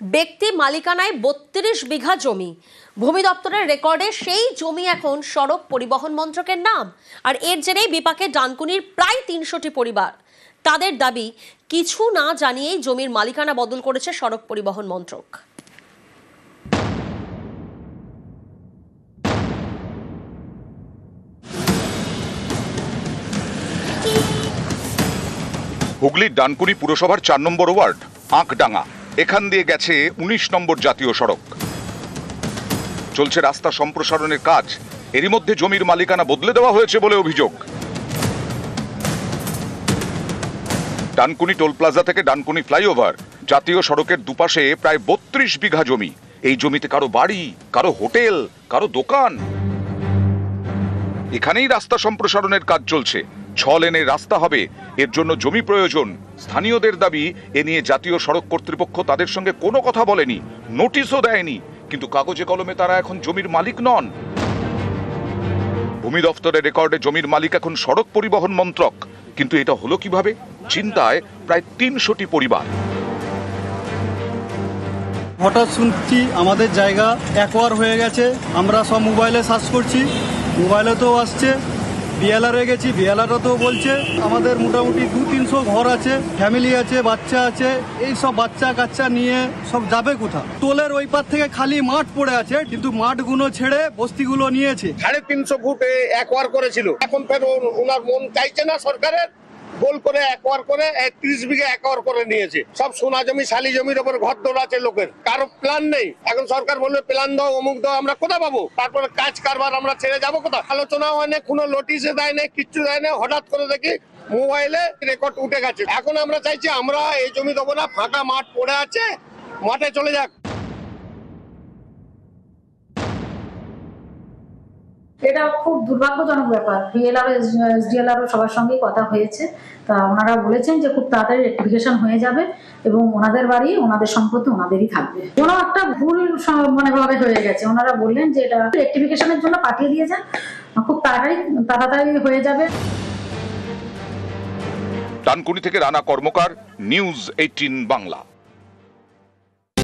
ব্যক্তি মালিকানায় ৩২ বিঘা জমি। ভূমি দপ্তরের রেকর্ডে সেই জমি এখন সড়ক পরিবহন মন্ত্রকের নাম। আর এর জেরেই বিপাকে ডানকুনির প্রায় ৩০০টি পরিবার। তাদের দাবি, কিছু না জানিয়েই জমির মালিকানা বদল করেছে সড়ক পরিবহন মন্ত্রক। হুগলির ডানকুনি পুরসভার ৪ নম্বর ওয়ার্ড আঁকডাঙ্গা, এখান দিয়ে গেছে ১৯ নম্বর জাতীয় সড়ক। চলছে রাস্তা সম্প্রসারণের কাজ। এরই মধ্যে জমির মালিকানা বদলে দেওয়া হয়েছে বলে অভিযোগ। ডানকুনি টোল প্লাজা থেকে ডানকুনি ফ্লাইওভার জাতীয় সড়কের দুপাশে প্রায় ৩২ বিঘা জমি। এই জমিতে কারো বাড়ি, কারো হোটেল, কারো দোকান। এখানেই রাস্তা সম্প্রসারণের কাজ চলছে। ৬ লেনের রাস্তা হবে, এর জন্য জমি প্রয়োজন। স্থানীয়দের দাবি, এ নিয়ে জাতীয় সড়ক কর্তৃপক্ষ তাদের সঙ্গে কোনো কথা বলেনি, নোটিশও দেয়নি, কিন্তু কাগজে কলমে তারা এখন জমির মালিক নন। ভূমি দপ্তরের রেকর্ডে জমির মালিক এখন সড়ক পরিবহন মন্ত্রক। কিন্তু এটা হলো কিভাবে? চিন্তায় প্রায় ৩০০টি পরিবার। হঠাৎ শুনছি আমাদের জায়গা অ্যাকোয়ার হয়ে গেছে। আমরা সব মোবাইলে সার্চ করছি, মোবাইলেতেও আসছে। বিএলআরে গেছি, বিএলআরও বলছে আমাদের মোটামুটি ২০০-৩০০ ঘর আছে, ফ্যামিলি আছে, বাচ্চা আছে। এই সব বাচ্চা কাচ্চা নিয়ে সব যাবে কোথা? টোলের ওই পার থেকে খালি মাঠ পড়ে আছে, কিন্তু মাঠগুলো ছেড়ে বস্তিগুলো নিয়েছে। ৩৫০ ফুটে অ্যাকোয়ার করেছিল, এখন ফের ওনার মন চাইছে না সরকারের, গোল করে অ্যাকোয়ার করে ৩০ বিঘা অ্যাকোয়ার করে নিয়েছে। সব সোনা জমি, শালি জমির উপর ঘর দৌড় আছে লোকের, কারো প্ল্যান নেই। এখন সরকার বলবে প্ল্যান দাও, অমুক দাও, আমরা কোথা পাবো? তারপরে কাজ কারবার আমরা ছেড়ে যাবো কোথা? আলোচনা হয় না, কোনো নোটিশে দেয় না, কিচ্ছু দেয় না। হঠাৎ করে দেখি মোবাইলে রেকর্ড উঠে গেছে। এখন আমরা চাইছি, আমরা এই জমি দেবো না, ফাঁকা মাঠ পড়ে আছে, মাঠে চলে যাক। এটা খুব দুর্ভাগ্যজনক ব্যাপার। বিএলআর, এসডিএলআর সবার সঙ্গেই কথা হয়েছে। তা ওনারা বলেছেন যে খুব তাড়াতাড়ি রেক্টিফিকেশন হয়ে যাবে এবং ওনাদের বাড়ি, ওনাদের সম্পত্তি ওনাদেরই থাকবে। কোনো একটা ভুল ভাবে হয়ে গেছে। ওনারা বললেন যে এটা রেক্টিফিকেশনের জন্য পাঠিয়ে দিয়েছেন, খুব তাড়াতাড়ি হয়ে যাবে। ডানকুনি থেকে রানা কর্মকার, নিউজ ১৮ বাংলা।